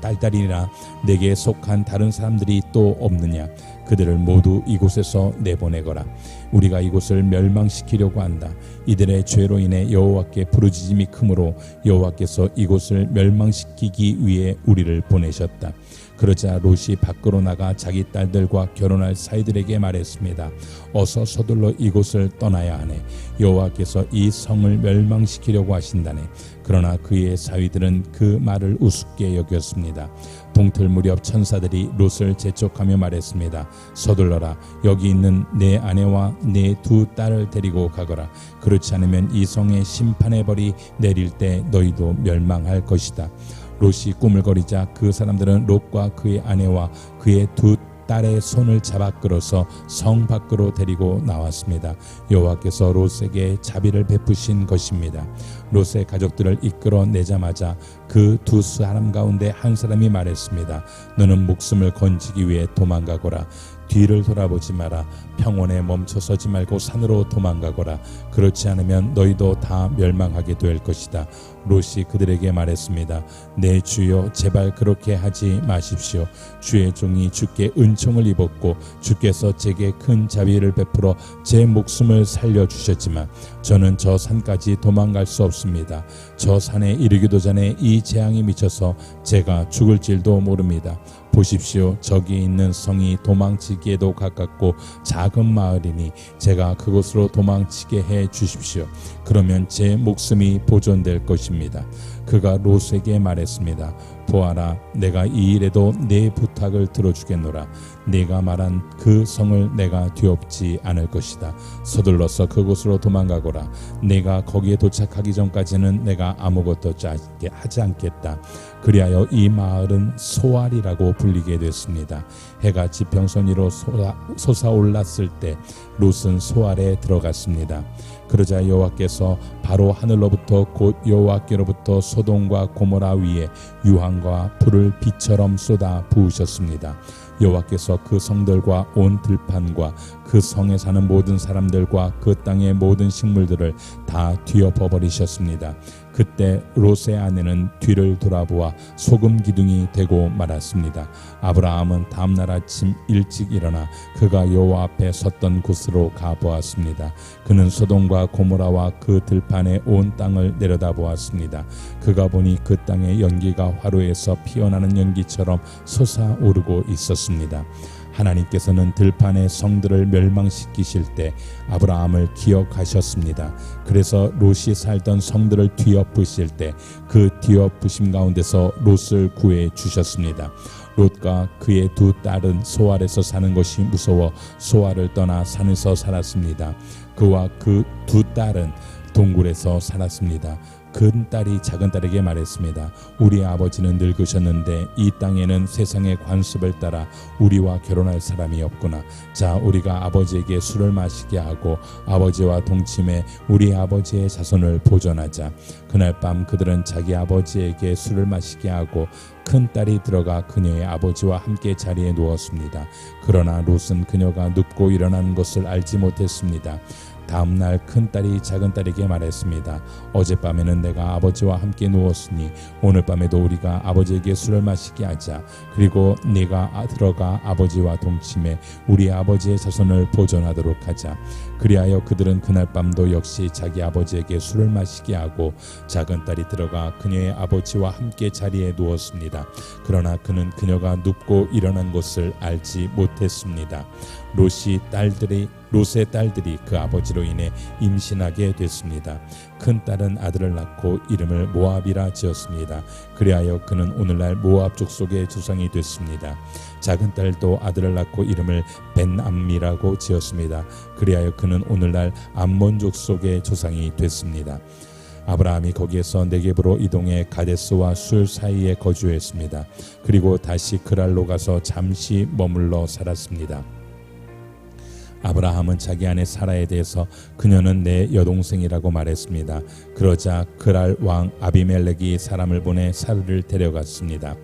딸들이나 내게 속한 다른 사람들이 또 없느냐? 그들을 모두 이곳에서 내보내거라. 우리가 이곳을 멸망시키려고 한다. 이들의 죄로 인해 여호와께 부르짖음이 크므로 여호와께서 이곳을 멸망시키기 위해 우리를 보내셨다. 그러자 롯이 밖으로 나가 자기 딸들과 결혼할 사이들에게 말했습니다. 어서 서둘러 이곳을 떠나야 하네. 여호와께서 이 성을 멸망시키려고 하신다네. 그러나 그의 사위들은 그 말을 우습게 여겼습니다. 동틀 무렵 천사들이 롯을 재촉하며 말했습니다. 서둘러라. 여기 있는 내 아내와 내 두 딸을 데리고 가거라. 그렇지 않으면 이 성에 심판의 벌이 내릴 때 너희도 멸망할 것이다. 롯이 꾸물거리자 그 사람들은 롯과 그의 아내와 그의 두 딸의 손을 잡아 끌어서 성 밖으로 데리고 나왔습니다. 여호와께서 롯에게 자비를 베푸신 것입니다. 롯의 가족들을 이끌어내자마자 그 두 사람 가운데 한 사람이 말했습니다. 너는 목숨을 건지기 위해 도망가거라. 뒤를 돌아보지 마라. 평원에 멈춰서지 말고 산으로 도망가거라. 그렇지 않으면 너희도 다 멸망하게 될 것이다. 롯이 그들에게 말했습니다. 내 주여, 제발 그렇게 하지 마십시오. 주의 종이 주께 은총을 입었고 주께서 제게 큰 자비를 베풀어 제 목숨을 살려주셨지만 저는 저 산까지 도망갈 수 없습니다. 저 산에 이르기도 전에 이 재앙이 미쳐서 제가 죽을 줄도 모릅니다. 보십시오. 저기 있는 성이 도망치기에도 가깝고 작은 마을이니 제가 그곳으로 도망치게 해 주십시오. 그러면 제 목숨이 보존될 것입니다. 그가 롯에게 말했습니다. 보아라, 내가 이 일에도 내 부탁을 들어주겠노라. 네가 말한 그 성을 내가 뒤엎지 않을 것이다. 서둘러서 그곳으로 도망가거라. 내가 거기에 도착하기 전까지는 내가 아무것도 하지 않겠다. 그리하여 이 마을은 소알이라고 불리게 됐습니다. 해가 지평선 위로 솟아올랐을 때 롯은 소알에 들어갔습니다. 그러자 여호와께서 바로 하늘로부터 곧 여호와께로부터 소돔과 고모라 위에 유황과 불을 비처럼 쏟아 부으셨습니다. 여호와께서 그 성들과 온 들판과 그 성에 사는 모든 사람들과 그 땅의 모든 식물들을 다 뒤엎어 버리셨습니다. 그때 롯의 아내는 뒤를 돌아보아 소금 기둥이 되고 말았습니다. 아브라함은 다음날 아침 일찍 일어나 그가 여호와 앞에 섰던 곳으로 가보았습니다. 그는 소돔과 고모라와 그 들판의 온 땅을 내려다보았습니다. 그가 보니 그 땅의 연기가 화로에서 피어나는 연기처럼 솟아오르고 있었습니다. 하나님께서는 들판의 성들을 멸망시키실 때 아브라함을 기억하셨습니다. 그래서 롯이 살던 성들을 뒤엎으실 때 그 뒤엎으심 가운데서 롯을 구해 주셨습니다. 롯과 그의 두 딸은 소알에서 사는 것이 무서워 소알을 떠나 산에서 살았습니다. 그와 그 두 딸은 동굴에서 살았습니다. 큰 딸이 작은 딸에게 말했습니다. 우리 아버지는 늙으셨는데 이 땅에는 세상의 관습을 따라 우리와 결혼할 사람이 없구나. 자, 우리가 아버지에게 술을 마시게 하고 아버지와 동침해 우리 아버지의 자손을 보존하자. 그날 밤 그들은 자기 아버지에게 술을 마시게 하고 큰 딸이 들어가 그녀의 아버지와 함께 자리에 누웠습니다. 그러나 롯은 그녀가 눕고 일어나는 것을 알지 못했습니다. 다음날 큰딸이 작은딸에게 말했습니다. 어젯밤에는 내가 아버지와 함께 누웠으니 오늘 밤에도 우리가 아버지에게 술을 마시게 하자. 그리고 네가 들어가 아버지와 동침해 우리 아버지의 자손을 보존하도록 하자. 그리하여 그들은 그날 밤도 역시 자기 아버지에게 술을 마시게 하고 작은딸이 들어가 그녀의 아버지와 함께 자리에 누웠습니다. 그러나 그는 그녀가 눕고 일어난 것을 알지 못했습니다. 롯의 딸들이 그 아버지로 인해 임신하게 됐습니다. 큰 딸은 아들을 낳고 이름을 모압이라 지었습니다. 그리하여 그는 오늘날 모압 족속의 조상이 됐습니다. 작은 딸도 아들을 낳고 이름을 벤암미라고 지었습니다. 그리하여 그는 오늘날 암몬 족속의 조상이 됐습니다. 아브라함이 거기에서 네겝으로 이동해 가데스와 술 사이에 거주했습니다. 그리고 다시 그랄로 가서 잠시 머물러 살았습니다. 아브라함은 자기 아내 사라에 대해서 그녀는 내 여동생이라고 말했습니다. 그러자 그랄 왕 아비멜렉이 사람을 보내 사르를 데려갔습니다.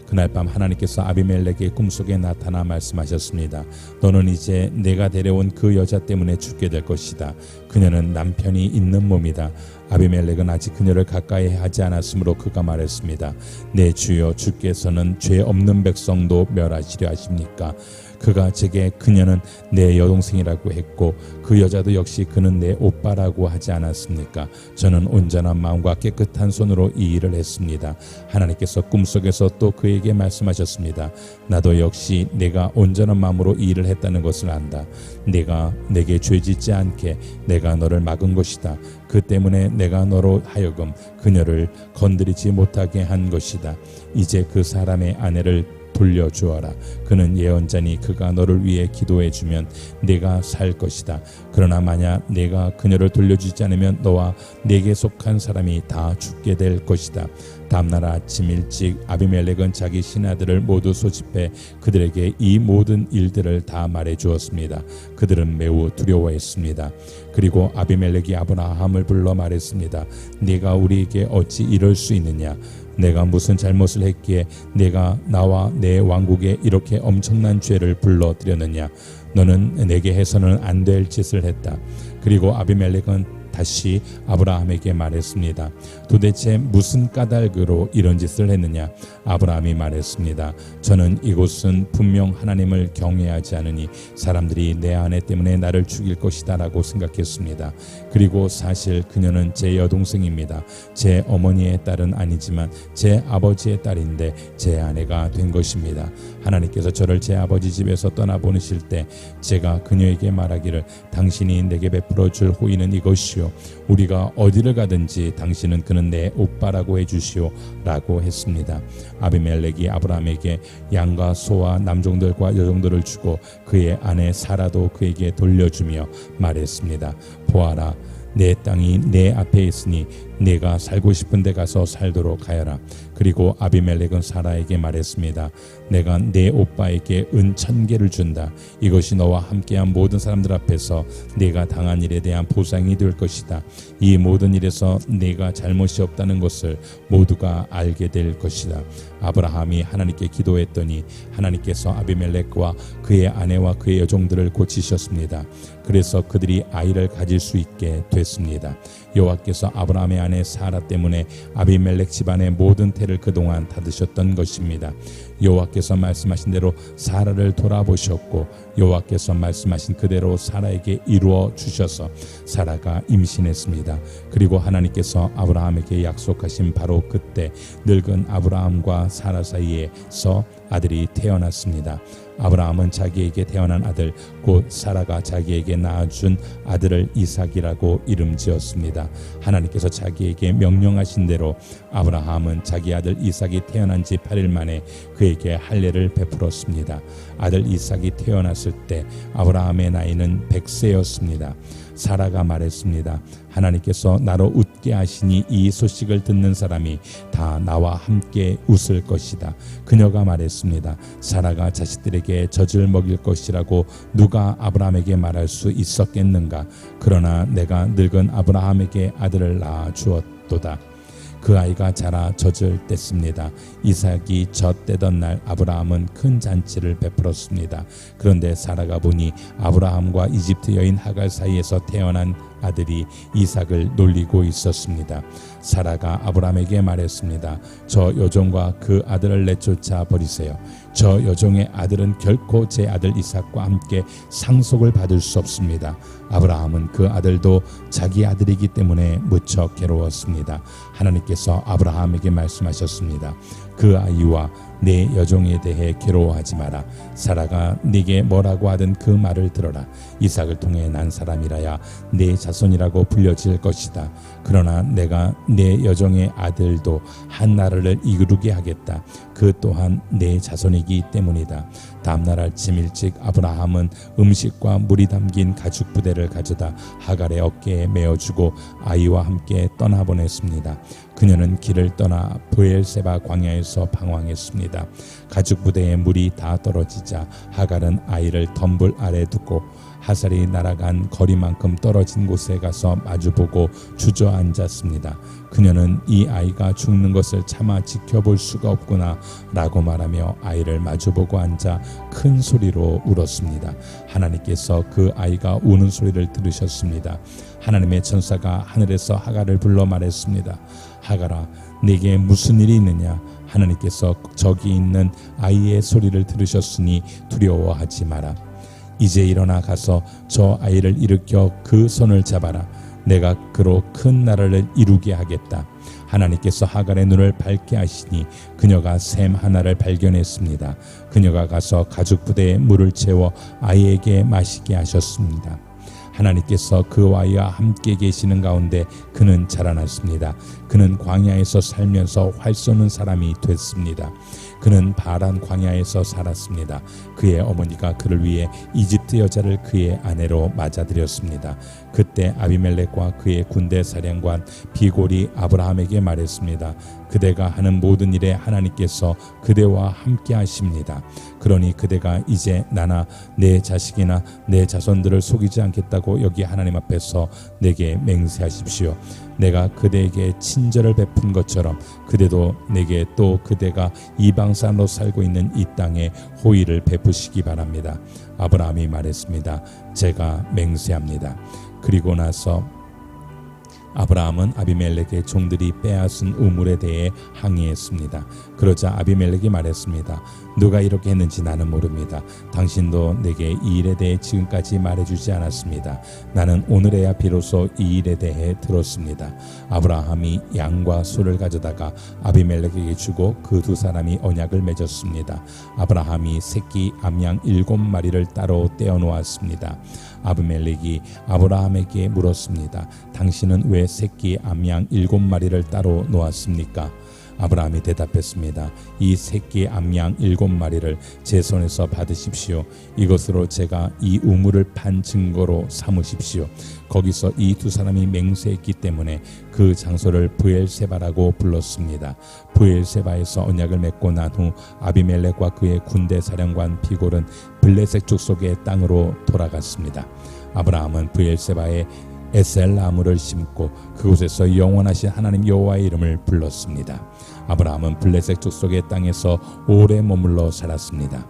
그날 밤 하나님께서 아비멜렉의 꿈속에 나타나 말씀하셨습니다. 너는 이제 내가 데려온 그 여자 때문에 죽게 될 것이다. 그녀는 남편이 있는 몸이다. 아비멜렉은 아직 그녀를 가까이 하지 않았으므로 그가 말했습니다. 내 주여, 주께서는 죄 없는 백성도 멸하시려 하십니까? 그가 제게 그녀는 내 여동생이라고 했고 그 여자도 역시 그는 내 오빠라고 하지 않았습니까? 저는 온전한 마음과 깨끗한 손으로 이 일을 했습니다. 하나님께서 꿈속에서 또 그에게 말씀하셨습니다. 나도 역시 내가 온전한 마음으로 이 일을 했다는 것을 안다. 내가 내게 죄짓지 않게 내가 너를 막은 것이다. 그 때문에 내가 너로 하여금 그녀를 건드리지 못하게 한 것이다. 이제 그 사람의 아내를 돌려주어라. 그는 예언자니 그가 너를 위해 기도해주면 네가 살 것이다. 그러나 만약 내가 그녀를 돌려주지 않으면 너와 내게 속한 사람이 다 죽게 될 것이다. 다음날 아침 일찍 아비멜렉은 자기 신하들을 모두 소집해 그들에게 이 모든 일들을 다 말해주었습니다. 그들은 매우 두려워했습니다. 그리고 아비멜렉이 아브라함을 불러 말했습니다. 네가 우리에게 어찌 이럴 수 있느냐? 내가 무슨 잘못을 했기에 내가 나와 내 왕국에 이렇게 엄청난 죄를 불러들였느냐? 너는 내게 해서는 안 될 짓을 했다. 그리고 아비멜렉은 다시 아브라함에게 말했습니다. 도대체 무슨 까닭으로 이런 짓을 했느냐? 아브라함이 말했습니다. 저는 이곳은 분명 하나님을 경외하지 않으니 사람들이 내 아내 때문에 나를 죽일 것이다 라고 생각했습니다. 그리고 사실 그녀는 제 여동생입니다. 제 어머니의 딸은 아니지만 제 아버지의 딸인데 제 아내가 된 것입니다. 하나님께서 저를 제 아버지 집에서 떠나보내실 때 제가 그녀에게 말하기를 당신이 내게 베풀어 줄 호의는 이것이요, 우리가 어디를 가든지 당신은 그는 내 오빠라고 해주시오 라고 했습니다. 아비멜렉이 아브라함에게 양과 소와 남종들과 여종들을 주고 그의 아내 사라도 그에게 돌려주며 말했습니다. 보아라, 내 땅이 내 앞에 있으니 네가 살고 싶은 데 가서 살도록 하여라. 그리고 아비멜렉은 사라에게 말했습니다. 내가 내 오빠에게 은 1000개를 준다. 이것이 너와 함께한 모든 사람들 앞에서 네가 당한 일에 대한 보상이 될 것이다. 이 모든 일에서 네가 잘못이 없다는 것을 모두가 알게 될 것이다. 아브라함이 하나님께 기도했더니 하나님께서 아비멜렉과 그의 아내와 그의 여종들을 고치셨습니다. 그래서 그들이 아이를 가질 수 있게 됐습니다. 여호와께서 아브라함의 아내 사라 때문에 아비멜렉 집안의 모든 태를 그동안 닫으셨던 것입니다. 여호와께서 말씀하신 대로 사라를 돌아보셨고 여호와께서 말씀하신 그대로 사라에게 이루어 주셔서 사라가 임신했습니다. 그리고 하나님께서 아브라함에게 약속하신 바로 그때 늙은 아브라함과 사라 사이에서 아들이 태어났습니다. 아브라함은 자기에게 태어난 아들 곧 사라가 자기에게 낳아준 아들을 이삭이라고 이름 지었습니다. 하나님께서 자기에게 명령하신 대로 아브라함은 자기 아들 이삭이 태어난 지 8일 만에 그에게 할례를 베풀었습니다. 아들 이삭이 태어났을 때 아브라함의 나이는 100세였습니다. 사라가 말했습니다. 하나님께서 나로 웃게 하시니 이 소식을 듣는 사람이 다 나와 함께 웃을 것이다. 그녀가 말했습니다. 사라가 자식들에게 젖을 먹일 것이라고 누가 아브라함에게 말할 수 있었겠는가? 그러나 내가 늙은 아브라함에게 아들을 낳아 주었도다. 그 아이가 자라 젖을 뗐습니다. 이삭이 젖 떼던 날 아브라함은 큰 잔치를 베풀었습니다. 그런데 사라가 보니 아브라함과 이집트 여인 하갈 사이에서 태어난 아들이 이삭을 놀리고 있었습니다. 사라가 아브라함에게 말했습니다. 저 여종과 그 아들을 내쫓아 버리세요. 저 여종의 아들은 결코 제 아들 이삭과 함께 상속을 받을 수 없습니다. 아브라함은 그 아들도 자기 아들이기 때문에 무척 괴로웠습니다. 하나님께서 아브라함에게 말씀하셨습니다. 그 아이와 내 여종에 대해 괴로워하지 마라. 사라가 네게 뭐라고 하든 그 말을 들어라. 이삭을 통해 난 사람이라야 내 자손이라고 불려질 것이다. 그러나 내가 내 여종의 아들도 한 나라를 이루게 하겠다. 그 또한 내 자손이기 때문이다. 다음날 아침 일찍 아브라함은 음식과 물이 담긴 가죽 부대를 가져다 하갈의 어깨에 메어주고 아이와 함께 떠나보냈습니다. 그녀는 길을 떠나 브엘세바 광야에서 방황했습니다. 가죽 부대에 물이 다 떨어지자 하갈은 아이를 덤불 아래 두고 하살이 날아간 거리만큼 떨어진 곳에 가서 마주보고 주저앉았습니다. 그녀는 이 아이가 죽는 것을 차마 지켜볼 수가 없구나 라고 말하며 아이를 마주보고 앉아 큰 소리로 울었습니다. 하나님께서 그 아이가 우는 소리를 들으셨습니다. 하나님의 천사가 하늘에서 하갈을 불러 말했습니다. 하갈아, 네게 무슨 일이 있느냐? 하나님께서 저기 있는 아이의 소리를 들으셨으니 두려워하지 마라. 이제 일어나 가서 저 아이를 일으켜 그 손을 잡아라. 내가 그로 큰 나라를 이루게 하겠다. 하나님께서 하갈의 눈을 밝게 하시니 그녀가 샘 하나를 발견했습니다. 그녀가 가서 가죽 부대에 물을 채워 아이에게 마시게 하셨습니다. 하나님께서 그 아이와 함께 계시는 가운데 그는 자라났습니다. 그는 광야에서 살면서 활 쏘는 사람이 됐습니다. 그는 바란 광야에서 살았습니다. 그의 어머니가 그를 위해 이집트 여자를 그의 아내로 맞아들였습니다. 그때 아비멜렉과 그의 군대 사령관 비골이 아브라함에게 말했습니다. 그대가 하는 모든 일에 하나님께서 그대와 함께 하십니다. 그러니 그대가 이제 나나 내 자식이나 내 자손들을 속이지 않겠다고 여기 하나님 앞에서 내게 맹세하십시오. 내가 그대에게 친절을 베푼 것처럼 그대도 내게 또 그대가 이방 사람으로 살고 있는 이 땅에 호의를 베푸시기 바랍니다. 아브라함이 말했습니다. 제가 맹세합니다. 그리고 나서 아브라함은 아비멜렉의 종들이 빼앗은 우물에 대해 항의했습니다. 그러자 아비멜렉이 말했습니다. 누가 이렇게 했는지 나는 모릅니다. 당신도 내게 이 일에 대해 지금까지 말해주지 않았습니다. 나는 오늘에야 비로소 이 일에 대해 들었습니다. 아브라함이 양과 소를 가져다가 아비멜렉에게 주고 그 두 사람이 언약을 맺었습니다. 아브라함이 새끼 암양 7마리를 따로 떼어놓았습니다. 아비멜렉이 아브라함에게 물었습니다. 당신은 왜 새끼 암양 7마리를 따로 놓았습니까? 아브라함이 대답했습니다. 이 새끼 암양 7마리를 제 손에서 받으십시오. 이것으로 제가 이 우물을 판 증거로 삼으십시오. 거기서 이 두 사람이 맹세했기 때문에 그 장소를 브엘세바라고 불렀습니다. 브엘세바에서 언약을 맺고 난 후 아비멜렉과 그의 군대 사령관 비골은 블레셋 족속의 땅으로 돌아갔습니다. 아브라함은 브엘세바에 에셀 나무를 심고 그곳에서 영원하신 하나님 여호와의 이름을 불렀습니다. 아브라함은 블레셋 족속의 땅에서 오래 머물러 살았습니다.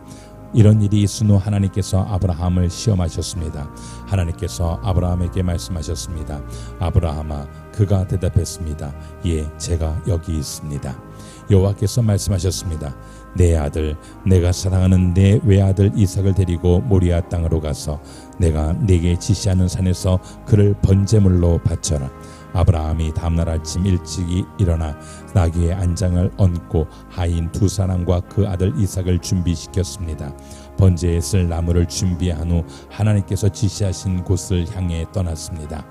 이런 일이 있은 후 하나님께서 아브라함을 시험하셨습니다. 하나님께서 아브라함에게 말씀하셨습니다. 아브라함아, 그가 대답했습니다. 예, 제가 여기 있습니다. 여호와께서 말씀하셨습니다. 내 아들, 내가 사랑하는 내 외아들 이삭을 데리고 모리아 땅으로 가서 내가 네게 지시하는 산에서 그를 번제물로 바쳐라. 아브라함이 다음날 아침 일찍이 일어나 나귀의 안장을 얹고 하인 두 사람과 그 아들 이삭을 준비시켰습니다. 번제에 쓸 나무를 준비한 후 하나님께서 지시하신 곳을 향해 떠났습니다.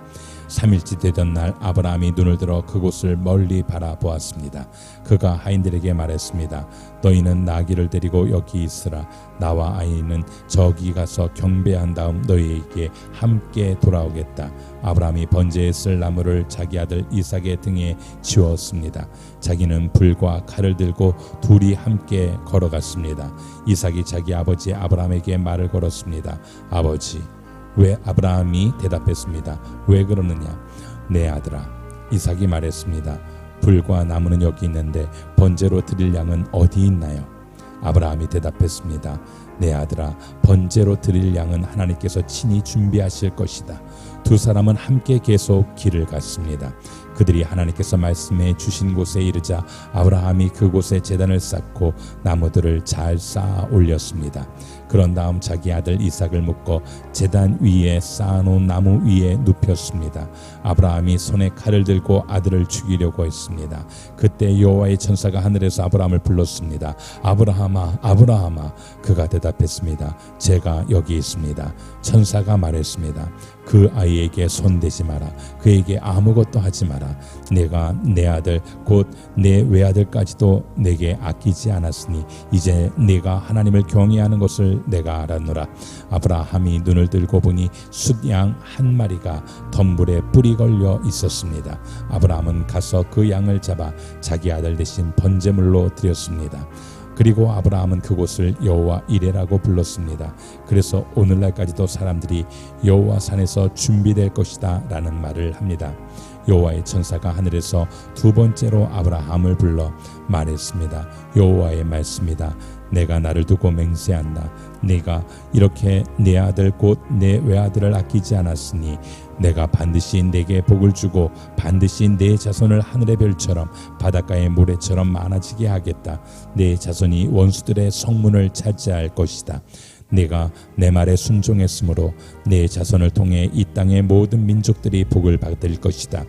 3일째 되던 날 아브라함이 눈을 들어 그곳을 멀리 바라보았습니다. 그가 하인들에게 말했습니다. 너희는 나귀를 데리고 여기 있으라. 나와 아이는 저기 가서 경배한 다음 너희에게 함께 돌아오겠다. 아브라함이 번제에 쓸 나무를 자기 아들 이삭의 등에 지웠습니다. 자기는 불과 칼을 들고 둘이 함께 걸어갔습니다. 이삭이 자기 아버지 아브라함에게 말을 걸었습니다. 아버지. 왜? 아브라함이 대답했습니다. 왜 그러느냐? 내 아들아. 이삭이 말했습니다. 불과 나무는 여기 있는데 번제로 드릴 양은 어디 있나요? 아브라함이 대답했습니다. 내 아들아, 번제로 드릴 양은 하나님께서 친히 준비하실 것이다. 두 사람은 함께 계속 길을 갔습니다. 그들이 하나님께서 말씀해 주신 곳에 이르자 아브라함이 그곳에 제단을 쌓고 나무들을 잘 쌓아 올렸습니다. 그런 다음 자기 아들 이삭을 묶어 제단 위에 쌓아놓은 나무 위에 눕혔습니다. 아브라함이 손에 칼을 들고 아들을 죽이려고 했습니다. 그때 여호와의 천사가 하늘에서 아브라함을 불렀습니다. 아브라함아, 아브라함아. 그가 대답했습니다. 제가 여기 있습니다. 천사가 말했습니다. 그 아이에게 손대지 마라. 그에게 아무것도 하지 마라. 내가 내 아들 곧 내 외아들까지도 내게 아끼지 않았으니 이제 네가 하나님을 경외하는 것을 내가 알았노라. 아브라함이 눈을 들고 보니 숫양 한 마리가 덤불에 뿔이 걸려 있었습니다. 아브라함은 가서 그 양을 잡아 자기 아들 대신 번제물로 드렸습니다. 그리고 아브라함은 그곳을 여호와 이레라고 불렀습니다. 그래서 오늘날까지도 사람들이 여호와 산에서 준비될 것이다 라는 말을 합니다. 여호와의 천사가 하늘에서 두 번째로 아브라함을 불러 말했습니다. 여호와의 말씀이다. 내가 나를 두고 맹세한다. 네가 이렇게 내 아들 곧 내 외아들을 아끼지 않았으니 내가 반드시 네게 복을 주고 반드시 네 자손을 하늘의 별처럼 바닷가의 모래처럼 많아지게 하겠다. 네 자손이 원수들의 성문을 차지할 것이다. 네가 내 말에 순종했으므로 네 자손을 통해 이 땅의 모든 민족들이 복을 받을 것이다.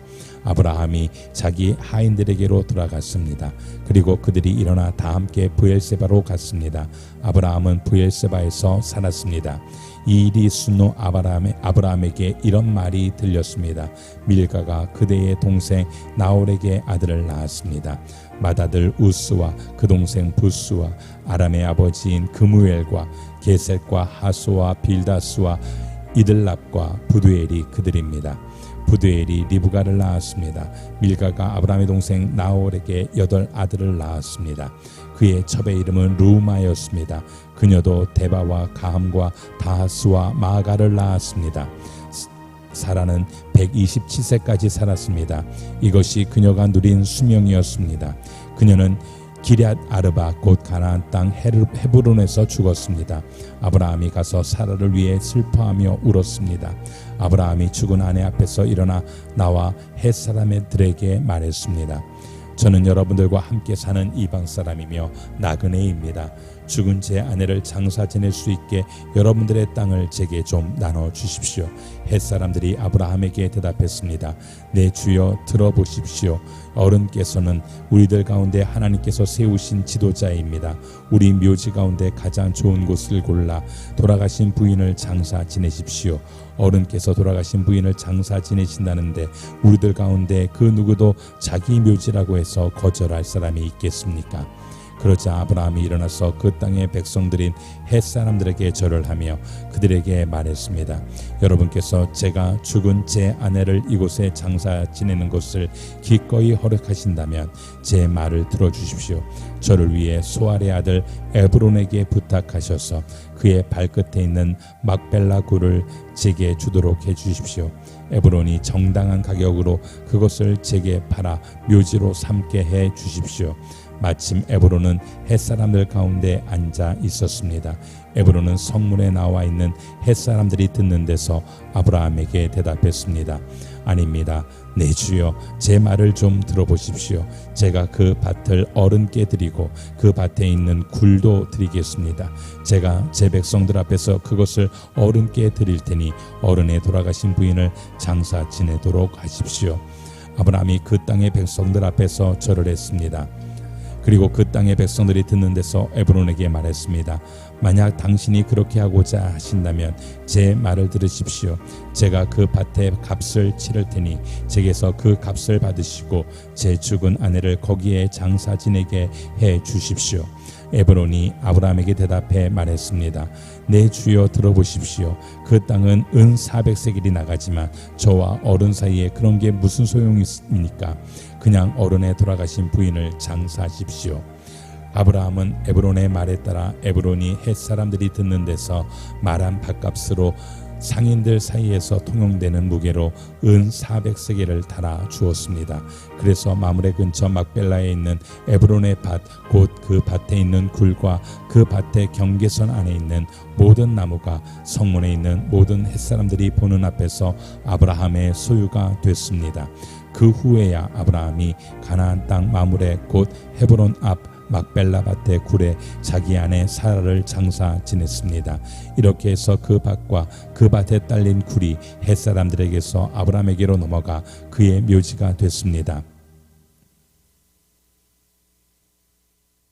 아브라함이 자기 하인들에게로 돌아갔습니다. 그리고 그들이 일어나 다 함께 브엘세바로 갔습니다. 아브라함은 브엘세바에서 살았습니다. 이 일이 있은 후 아브라함에게 이런 말이 들렸습니다. 밀가가 그대의 동생 나홀에게 아들을 낳았습니다. 맏아들 우스와 그 동생 부스와 아람의 아버지인 그무엘과 게셋과 하소와 빌다스와 이들랍과 부두엘이 그들입니다. 부두엘이 리브가를 낳았습니다. 밀가가 아브라함의 동생 나홀에게 8 아들을 낳았습니다. 그의 첩의 이름은 루마였습니다. 그녀도 데바와 가함과 다하스와 마가를 낳았습니다. 사라는 127세까지 살았습니다. 이것이 그녀가 누린 수명이었습니다. 그녀는 기럇 아르바 곧 가나안 땅 헤브론에서 죽었습니다. 아브라함이 가서 사라를 위해 슬퍼하며 울었습니다. 아브라함이 죽은 아내 앞에서 일어나 나와 헷 사람들에게 말했습니다. 저는 여러분들과 함께 사는 이방 사람이며 나그네입니다. 죽은 제 아내를 장사 지낼 수 있게 여러분들의 땅을 제게 좀 나눠 주십시오. 햇사람들이 아브라함에게 대답했습니다. 내 주여 들어보십시오. 어른께서는 우리들 가운데 하나님께서 세우신 지도자입니다. 우리 묘지 가운데 가장 좋은 곳을 골라 돌아가신 부인을 장사 지내십시오. 어른께서 돌아가신 부인을 장사 지내신다는데 우리들 가운데 그 누구도 자기 묘지라고 해서 거절할 사람이 있겠습니까? 그러자 아브라함이 일어나서 그 땅의 백성들인 햇사람들에게 절을 하며 그들에게 말했습니다. 여러분께서 제가 죽은 제 아내를 이곳에 장사 지내는 것을 기꺼이 허락하신다면 제 말을 들어주십시오. 저를 위해 소알의 아들 에브론에게 부탁하셔서 그의 발끝에 있는 막벨라 굴을 제게 주도록 해주십시오. 에브론이 정당한 가격으로 그것을 제게 팔아 묘지로 삼게 해 주십시오. 마침 에브론은 햇사람들 가운데 앉아 있었습니다. 에브론은 성문에 나와 있는 햇사람들이 듣는 데서 아브라함에게 대답했습니다. 아닙니다. 내 주여, 제 말을 좀 들어보십시오. 제가 그 밭을 어른께 드리고 그 밭에 있는 굴도 드리겠습니다. 제가 제 백성들 앞에서 그것을 어른께 드릴 테니 어른의 돌아가신 부인을 장사 지내도록 하십시오. 아브라함이 그 땅의 백성들 앞에서 절을 했습니다. 그리고 그 땅의 백성들이 듣는 데서 에브론에게 말했습니다. 만약 당신이 그렇게 하고자 하신다면 제 말을 들으십시오. 제가 그 밭에 값을 치를 테니 제게서 그 값을 받으시고 제 죽은 아내를 거기에 장사 지내게 해 주십시오. 에브론이 아브라함에게 대답해 말했습니다. 내 주여 들어보십시오. 그 땅은 은 400세겔이 나가지만 저와 어른 사이에 그런 게 무슨 소용이 있습니까? 그냥 어른의 돌아가신 부인을 장사하십시오. 아브라함은 에브론의 말에 따라 에브론이 햇사람들이 듣는 데서 말한 밭값으로 상인들 사이에서 통용되는 무게로 은 400세겔을 달아 주었습니다. 그래서 마므레 근처 막벨라에 있는 에브론의 밭, 곧 그 밭에 있는 굴과 그 밭의 경계선 안에 있는 모든 나무가 성문에 있는 모든 햇사람들이 보는 앞에서 아브라함의 소유가 됐습니다. 그 후에야 아브라함이 가나안 땅 마므레 곧 헤브론 앞 막벨라 밭의 굴에 자기 아내 사라를 장사 지냈습니다. 이렇게 해서 그 밭과 그 밭에 딸린 굴이 햇사람들에게서 아브라함에게로 넘어가 그의 묘지가 됐습니다.